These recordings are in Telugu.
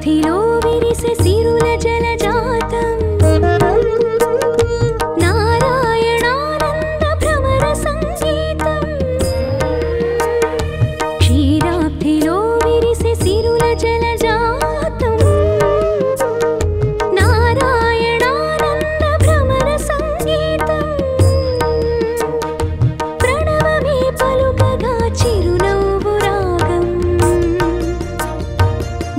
క్షీరాబ్ధిలో విరిసే సిరుల జలజాతం నారాయణానంద భ్రమర సంగీతం క్షీరాబ్ధిలో విరిసే సిరుల జలజాతం నారాయణానంద భ్రమర సంగీతం ప్రణవమే పలుకగా చిరునవ్వు రాగం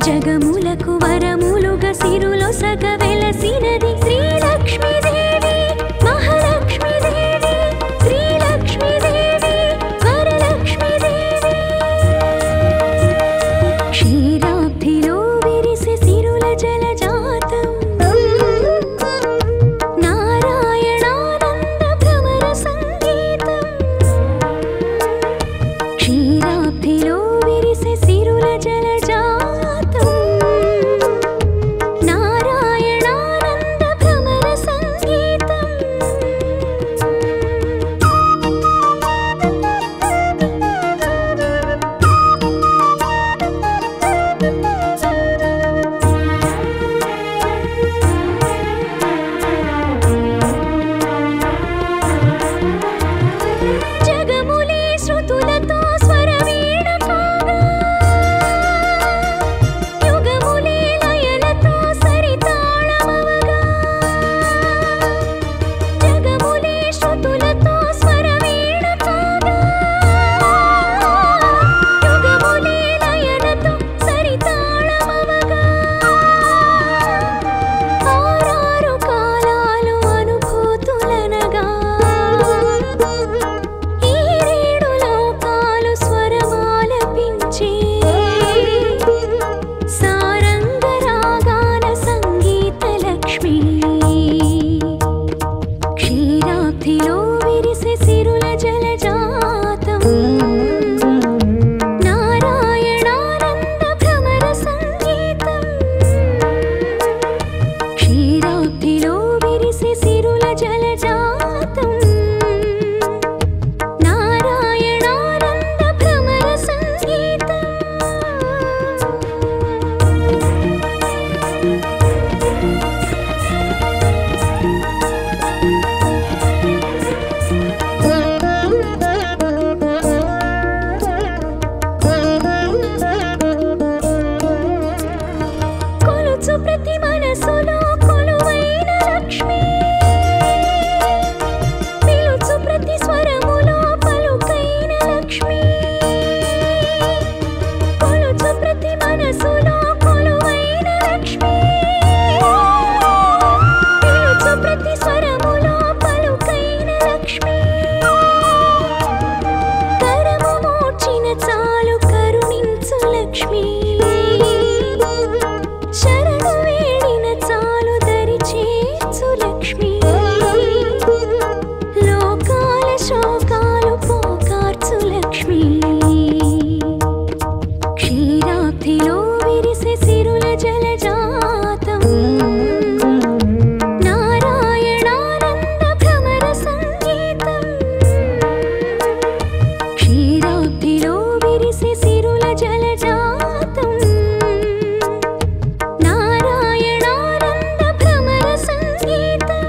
జగములకు వరములుగా సిరులొసగ వెలసినది శ్రీలక్ష్మీదేవి మహాలక్ష్మీదేవి శ్రీలక్ష్మీదేవి వరలక్ష్మీదేవి క్షీరాబ్ధిలో విరిసే సిరుల జలజాతం నారాయణానంద భ్రమర సంగీతం క్షీరాబ్ధిలో విరిసే సిరుల జలజాతం నారాయణానంద భ్రమర సంగీతం జగములే శృతులతో స్వరవీణ కాగా యుగములే లయలతో సరితాళమవగా జగములే శృతులతో స్వరవీణ కాగా యుగములే లయలతో సరితాళమవగా ఆరారు కాలాలు అనుభూతులనగా ఈ రేడు లోకాలు స్వరమాలపించే సారంగ రాగాల సంగీత లక్ష్మి క్షీరాబ్ధిలో విరిసే సిరుల జలజాతం నారాయణానంద భ్రమర సంగీతం క్షీరాబ్ధిలో విరిసే సిరుల జలజాతం నారాయణానంద భ్రమర సంగీతం కొలుచు ప్రతి మనసులో కొలువైన లక్ష్మి పిలుచు ప్రతి స్వరములో పలుకైన లక్ష్మి కొలుచు ప్రతి మనసులో కొలువైన లక్ష్మి పిలుచు ప్రతి స్వరములో పలుకైన లక్ష్మి కరము మోర్చిన చాలు కరుణించు లక్ష్మి శరణు వేడిన చాలు దరి చేర్చు లక్ష్మి లోకాల శోకాలు పోకార్చు లక్ష్మి క్షీరాబ్ధిలో విరిసే సిరుల జలజాతం నారాయణానంద భ్రమర సంగీతం క్షీరాబ్ధిలో విరిసే సిరుల జలజాతం నారాయణానంద భ్రమర సంగీతం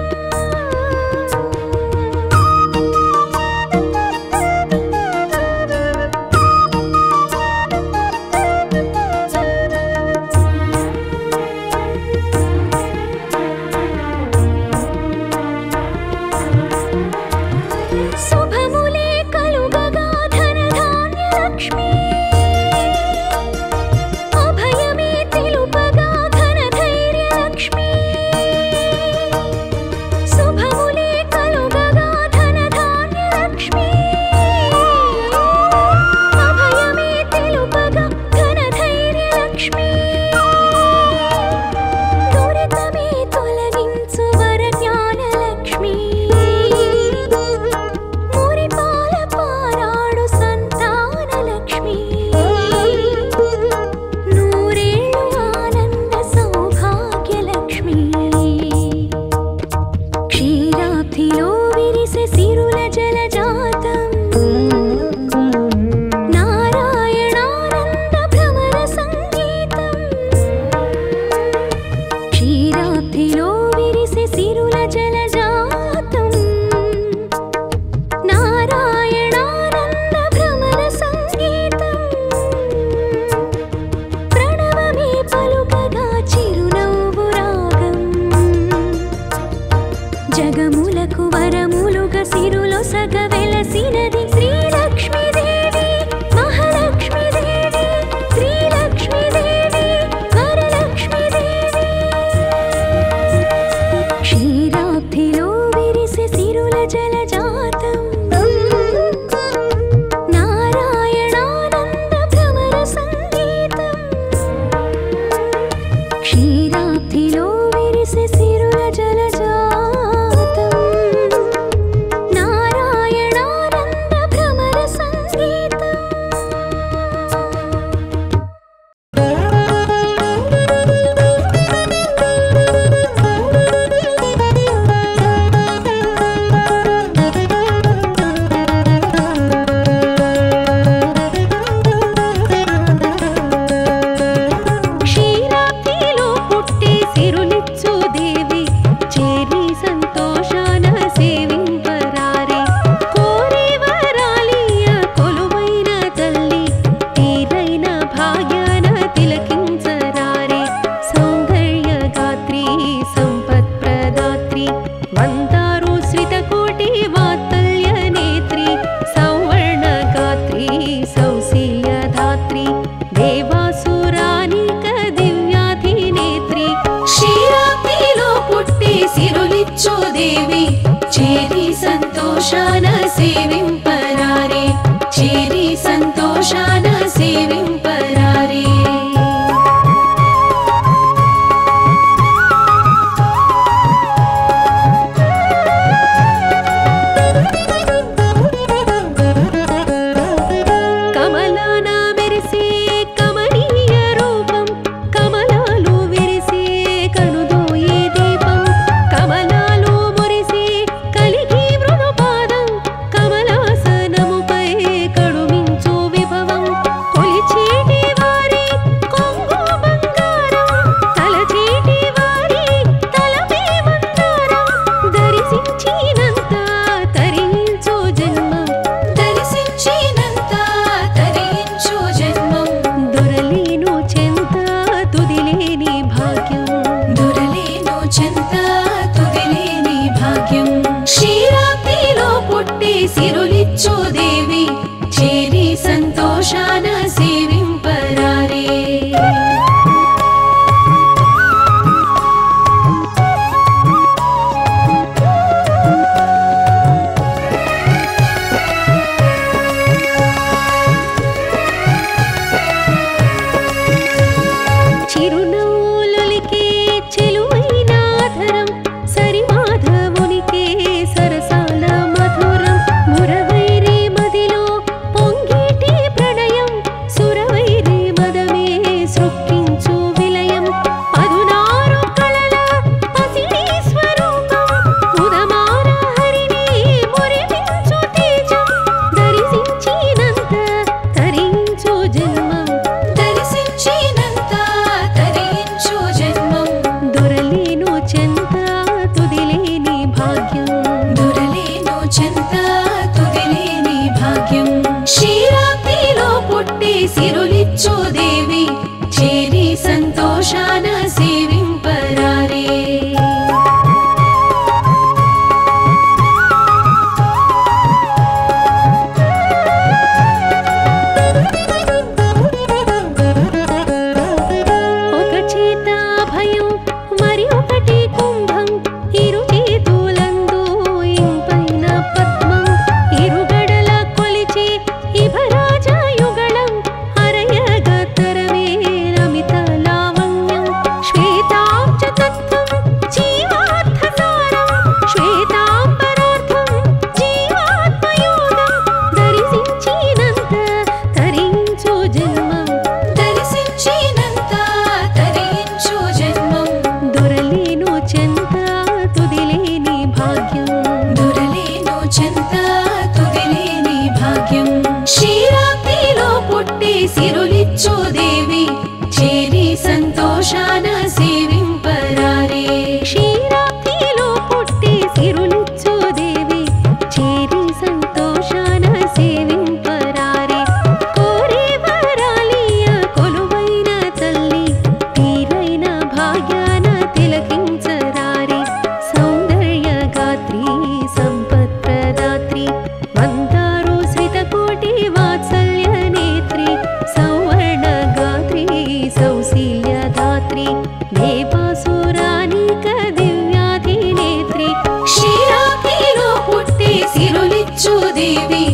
భీపాసురానిక దివ్యాధినేత్రి క్షీరాబ్దిలో పుట్టి సిరులిచ్చు దేవి చేరి సంతోషాన సేవింపరారే చేరి సంతోషాన సేవింపరారే కమలాన మెరిసే కమనీయ రూపం కమలాలు విరిసే కనుదోయే దీపం కమలాలు మురిసే కలిగి మృదుపాదం కమలాసనముపై కడుమించు విభవం కొలిచేటి వారి కొంగు బంగారం తలచేటి వారి తలపే మందారం దర్శించినంత తరించు జన్మం దర్శించినంత తరించు జన్మం దొరలేను చెంత తుదిలేని భాగ్యం దొరలేను చెంత తుదిలేని భాగ్యం క్షీరాబ్దిలో పుట్టి సిరులిచ్చు దేవి చేరి సంతోషాన సేవింపరారే చిరునవ్వులొలికే చెలువైన ఆధరం సరిమాధవునికే సరసాల మధురం మురవైరి మదిలో పొంగేటి ప్రణయం సురవైరి మదమే సృష్టించు విలయం పదునారు కళల పసిడి స్వరూపం ఉదమాన హరిని మురిపించు తేజం దర్శించినంత తరించు జన్మం దర్శించినంత తరించు జన్మం దొరలేను చెంత తుదిలేని భాగ్యం దొరలేను చెంత తుదిలేని భాగ్యం క్షీరాబ్దిలో పుట్టి సిరులిచ్చు దేవి చేరి సంతోషాన సేవింపరారే ఒక చేత భయం మరి ఒకటి కుంభం ఇరు చేతులందు ఇంపైన పద్మం ఇరుగడల కొలిచి ఇభరాజ యుగళం అరయగతరవే నమిత లావణ్యం శ్వేతాబ్జ తత్వం జీవార్థ సారం శ్వేతాంబరార్థం జీవాత్మయోగం దర్శించినంత తరించు జన్మం దర్శించినంత తరించు జన్మం దొరలేను చెంత తుదిలేని భాగ్యం దొరలేను చెంత తుదిలేని భాగ్యం క్షీరాబ్దిలో పుట్టి సిరులిచ్చు దేవి చేరి సంతోషాన సేవింపరారే క్షీరాబ్దిలో పుట్టి సిరులిచ్చు దేవి చేరి సంతోషాన సేవింపరారే కోరే వరాలియ కొలువైన తల్లి తీరైన భాగ్యాన తిలకించరారే సౌందర్య గాత్రి సంపత్ ప్రదాత్రి మందారు శ్రితకోటి వాత్సల్య నేత్రి సౌవర్ణ గాత్రి సౌశీల్య దాత్రి భీపాసురానిక దివ్యాధినేత్రి క్షీరాబ్దిలో పుట్టి సిరులిచ్చు దేవి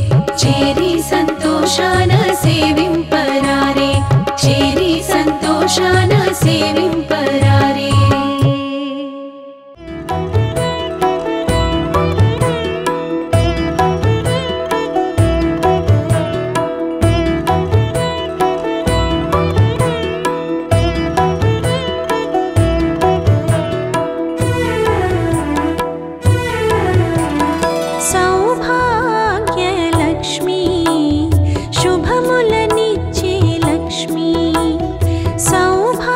చేరి సంతోషాన సేవింపరారే చేరి సంతోషాన సేవింపరారే సౌభాగ్యలక్ష్మి శుభములనిచ్చే లక్ష్మి సౌభాగ్యలక్ష్మి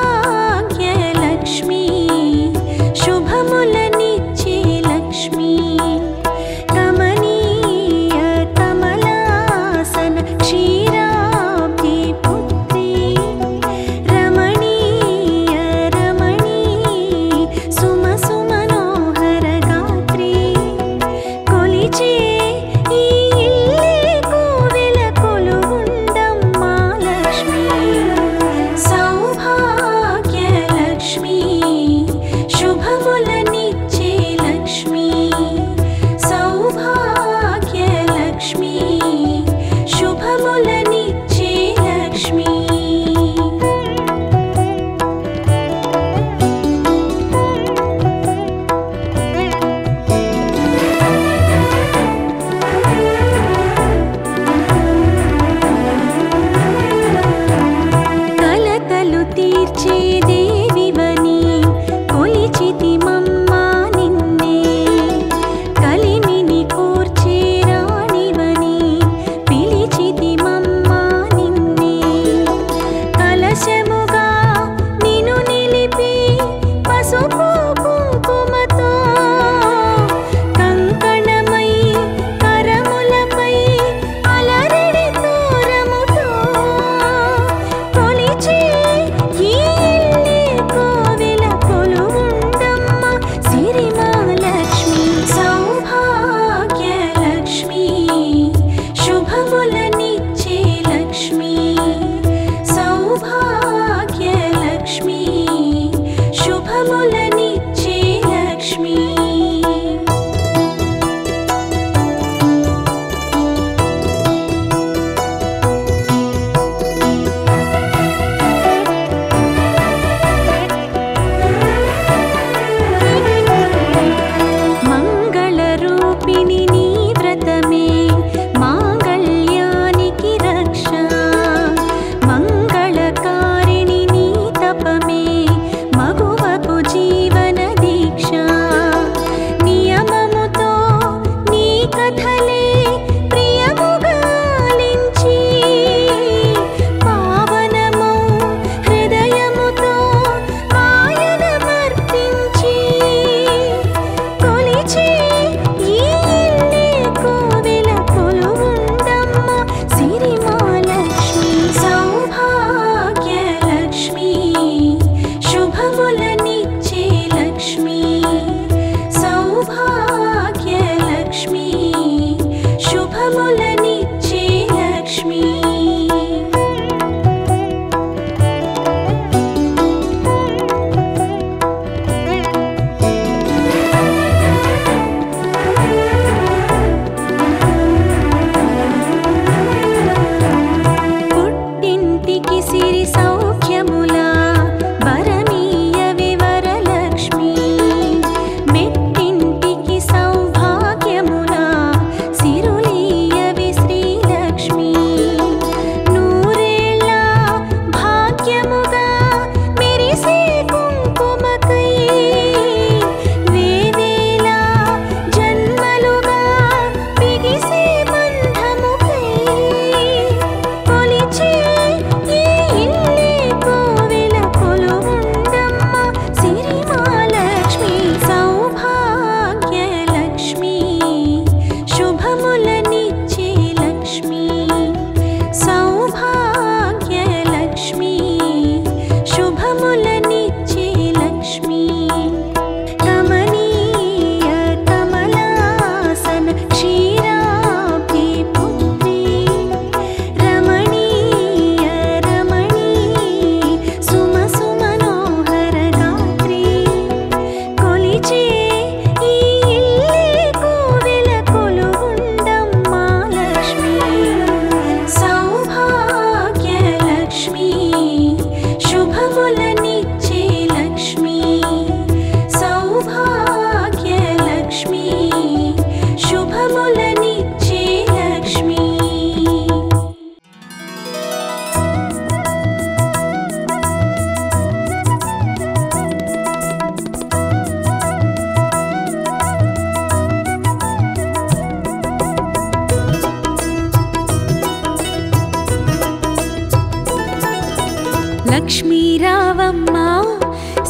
లక్ష్మీ రావమ్మ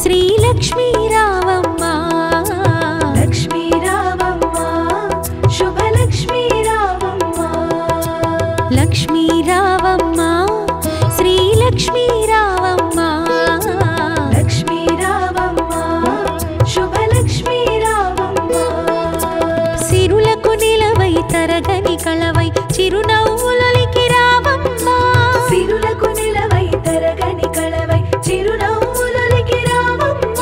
శ్రీ లక్ష్మీ రావమ్మ లక్ష్మీ రావమ్మ శుభలక్ష్మీ రావమ్మ లక్ష్మీ రావమ్మ శ్రీ లక్ష్మీ రావమ్మ లక్ష్మీ రావమ్మ శుభలక్ష్మీ రావమ్మ సిరులకు నిలవై తరగని కళవై చిరునవ్వులకి రావమ్మ సిరులకు నిలవై తరగని కళవై చిరునవ్వులకి రావమ్మ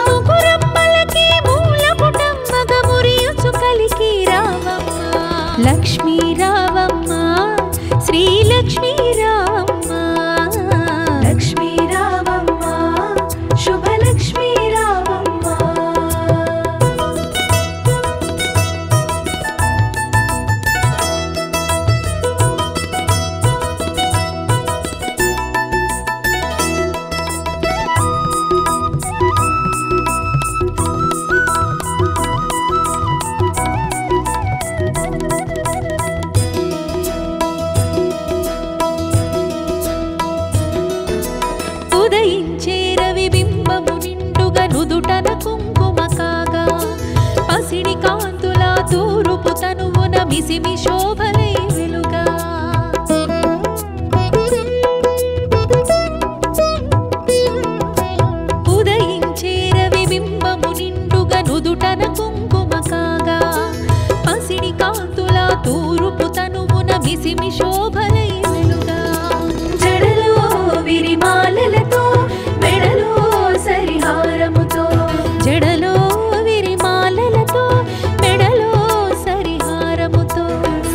ముగురమ్మలకి మూలపుటమ్మగ మురియుచు కలికి రావమ్మ లక్ష్మీ రావమ్మ శ్రీ లక్ష్మీ రావమ్మ లక్ష్మీ రావమ్మ శుభలక్ష్మీ రావమ్మ ఉదయించే రవి బింబము నిండుగా నుదుటన కుంకుమ కాగా పసిడి కాంతుల తూరుపు తనువున మిసిమి శోభలై వెలుగా ఉదయించే రవి బింబము నిండుగా నుదుటన కుంకుమ కాగా పసిడి కాంతుల తూరుపు తనువున మిసిమి శోభలై వెలుగా జడలో విరిమాలలతో మెడలో సరిహారముతో జడలో విరిమాలలతో మెడలో సరిహారముతో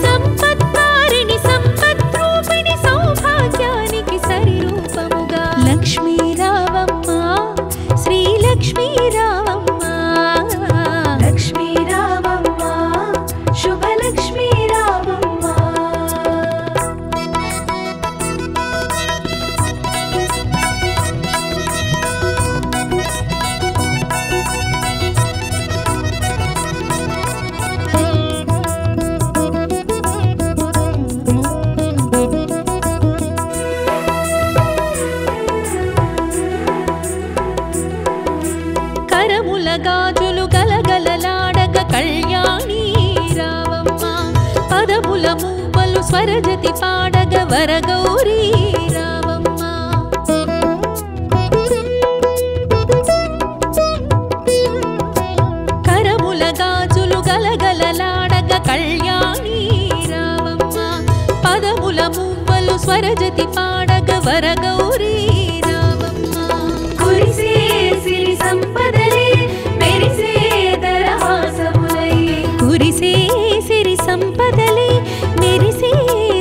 సంపత్కారిణి సంపద్రూపిణి సౌభాగ్యానికి సరిరూపముగా లక్ష్మీ రావమ్మ శ్రీ లక్ష్మీ రావమ్మ లక్ష్మీ రావమ్మ శుభలక్ష్మీ రావమ్మ కరముల గాజులు గలగలలాడగ కళ్యాణి రావమ్మ పదముల మూవలు స్వరజతి పాడగ వరగౌరీ రావమ్మ కరముల గాజులు గలగలలాడగ కళ్యాణి రావమ్మ పదముల మూవలు స్వరజతి పాడగ వరగౌరీ రావమ్మ కురిసే సిరి సంపదలే మెరిసే దరహాసములై కురిసే సిరి సంపదలే మెరిసే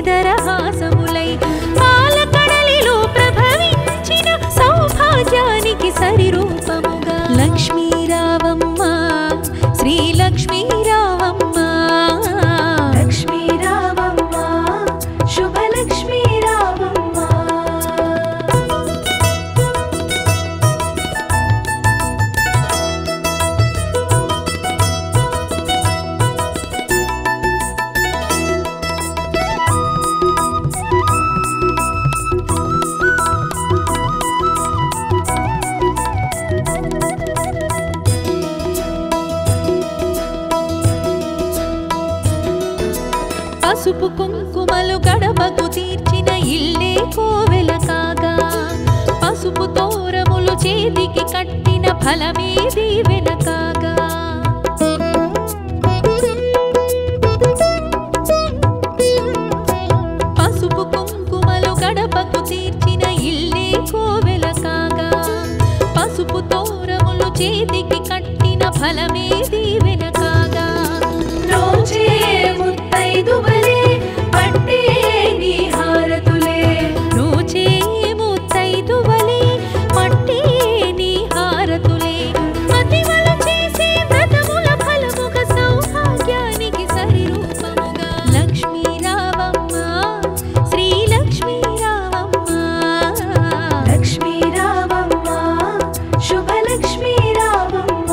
దరహాసములై పాలకడలిలో ప్రభవించిన సౌభాగ్యానికి సరిరూపముగా లక్ష్మీ రావమ్మ శ్రీ లక్ష్మీ రావమ్మ లక్ష్మీ రావమ్మ శుభలక్ష్మీ రావమ్మ పసుపు కుంకుమలు గడపకు తీర్చిన ఇల్లే కోవెల కాగా పసుపు తోరములు చేతికి కట్టిన ఫలమే దీవెన కాగా పసుపు కుంకుమలు గడపకు తీర్చిన ఇల్లే కోవెల కాగా పసుపు తోరములు చేతికి కట్టిన ఫలమే దీవెన కాగా రోజే ముత్తైదువలే పట్టే నీ హారతులే రోజే ముత్తైదువలే పట్టే నీ హారతులే మతివలు చేసే వ్రతముల ఫలముగా సౌభాగ్యానికి సరిరూపముగా లక్ష్మీ రావమ్మ శ్రీ లక్ష్మీ రావమ్మ లక్ష్మీ రావమ్మ శుభలక్ష్మీ రావమ్మ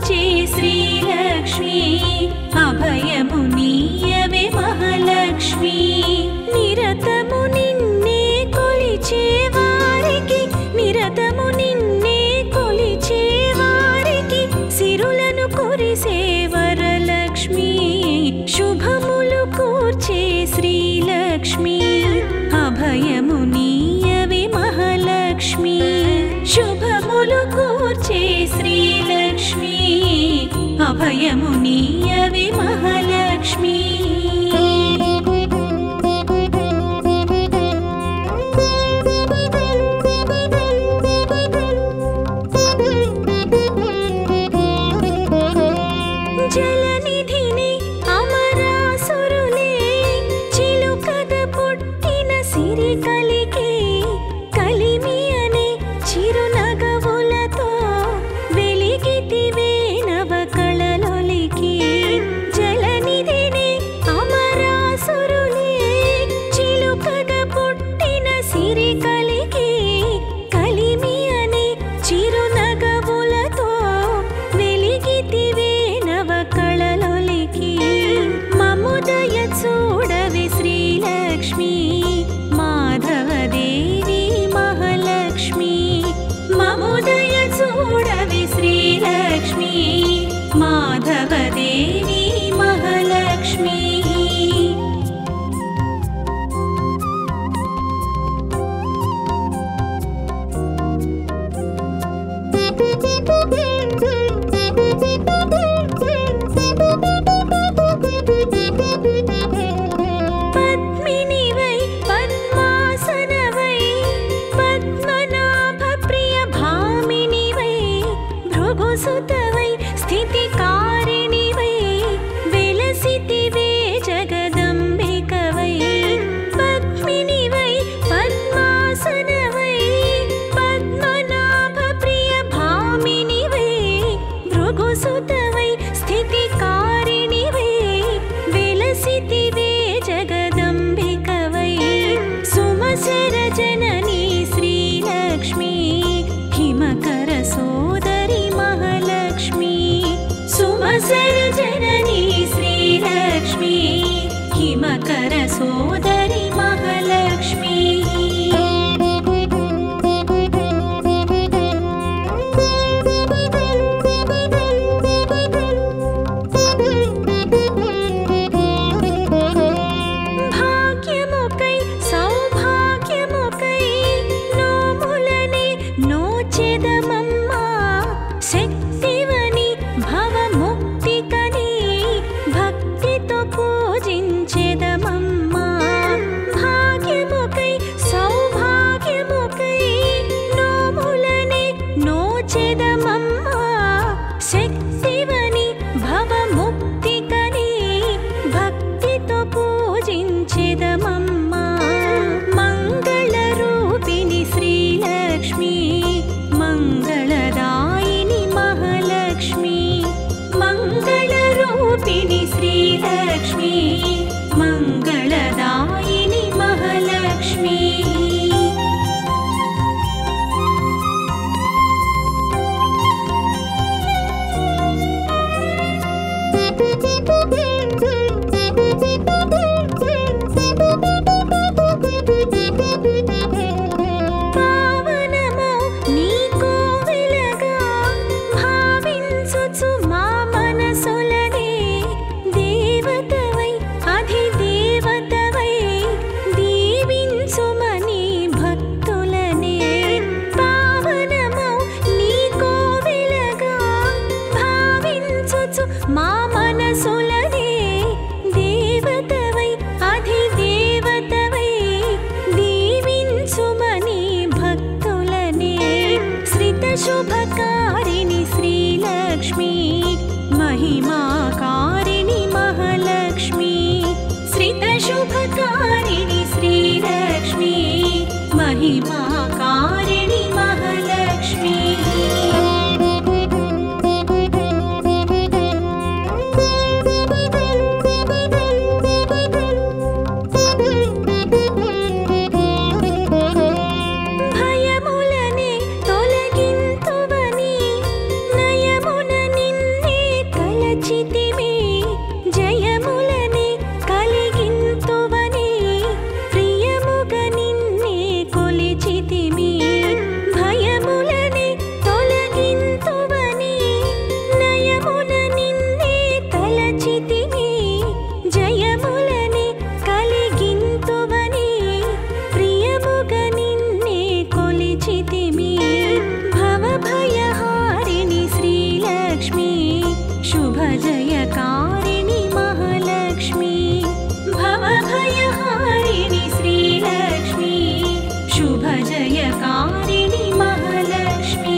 కూర్చే శ్రీలక్ష్మి అభయము నీయవే మహాలక్ష్మి నిరతము నిన్నే కొలిచే వారికి నిరతము నిన్నే కొలిచే వారికి సిరులను కురిసే వరలక్ష్మి శుభములు కూర్చే శ్రీలక్ష్మి అభయము నీయవే మహాలక్ష్మి శుభములు కూర్చే శ్రీలక్ష్మి అభయము నీయవే మహాలక్ష్మి జలనిధిని అమరాసురులే చిలుకగ పుట్టిన సిరి కలికి కలిమి అనే చిరునగవులతో వెలిగితివే నవ కళలొలికి జలనిధిని అమరాసురులే చిలుకగ పుట్టిన సిరి కలికి కలిమి అనే చిరునగవులతో వెలిగితివే నవ కళలొలికి మముదయ చూడవి శ్రీలక్ష్మి మాధవదేవి మహాలక్ష్మి మముదయ చూడవి శ్రీలక్ష్మి మాధవదేవి మహాలక్ష్మి పద్మినివై పద్మాసనవై పద్మనాభ ప్రియ భామినివై భృగుసుతవై స్థితికారిణివై వెలసితివే జగదంబికవై పద్మినివై పద్మాసనవై పద్మనాభ ప్రియ భామినివై భృగుసుతవై స్థితికారిణివై వెలసితివే జగదంబికవై సుమశర జననీ శ్రీలక్ష్మి హిమకర సోదరి మహాలక్ష్మి సుమశర జననీ శ్రీలక్ష్మి హిమకర సోదరి మహాలక్ష్మి భాగ్యముకై సౌభాగ్యముకై నోములనే నోచెదమమ్మా శక్తివని భవముక్తికని భక్తితో పూజించెదమమ్మా భాగ్యముకై సౌభాగ్యముకై నోములనే నోచెదమమ్మా శక్తివని భవముక్తికని భక్తితో పూజించెదమమ్మా మంగళరూపిణి శ్రీలక్ష్మి మంగళదాయిని మహాలక్ష్మి మంగళరూపిణి శ్రీలక్ష్మి మంగళదాయిని మహాలక్ష్మి పావనమో నీ కోవెలగా భావించుచు మా మనసులనే దేవతవై అధిదేవతవై దీవించుమని భక్తులనే పావనమో నీ కోవెలగా భావించుచు మా మనసులనే దేవతవై అధిదేవతవై దీవించుమని భక్తులనే శ్రిత శుభకారిణి శ్రీలక్ష్మి మహిమాకారిణి మహాలక్ష్మి శ్రిత శుభకారిణి శ్రీలక్ష్మి మహిమాకారిణి మహాలక్ష్మి భయములనే తొలగింతువని నయమున నిన్ను शुभजयकारिणि महालक्ष्मी भवभयहारिणि श्रीलक्ष्मी शुभजयकारिणि महालक्ष्मी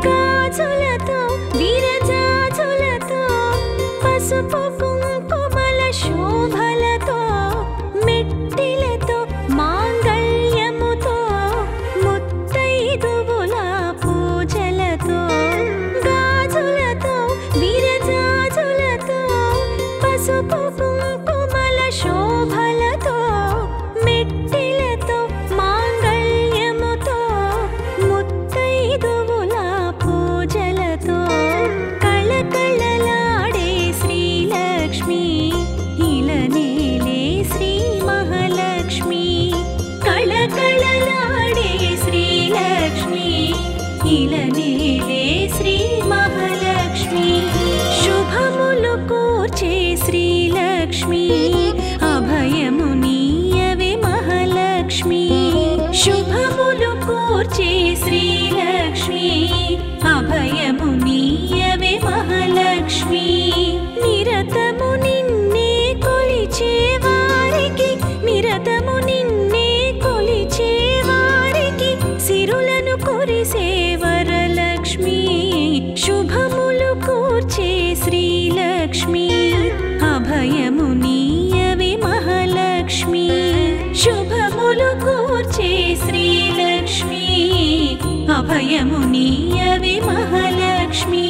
గాజులతో విరజాజులతో పసుపు కుంకుమల శోభలతో మెట్టిలతో మాంగళ్యముతో ముత్తైదువుల పూజలతో గాజులతో విరజాజులతో పసుపు కుంకుమల శోభలతో మెట్టిలతో మాంగళ్యముతో ముత్తైదువుల పూజలతో కళకళలాడే శ్రీలక్ష్మి ఇలనేలే శ్రీ మహాలక్ష్మి కళకళలాడే శ్రీలక్ష్మి ఇలనేలే శ్రీ మహాలక్ష్మి శుభములు కూర్చే శ్రీలక్ష్మి అభయము నీయవే మహాలక్ష్మి శుభములు కూర్చే శ్రీలక్ష్మి అభయము నీయవే మహాలక్ష్మి నిరతము నిన్నే కొలిచే వారికి నిరతము నిన్నే కొలిచే వారికి సిరులను కురిసే వరలక్ష్మి శుభములు కూర్చే శ్రీలక్ష్మి అభయము నీయవే మహాలక్ష్మి శుభములు కూర్చే శ్రీలక్ష్మి అభయము నీయవే మహాలక్ష్మి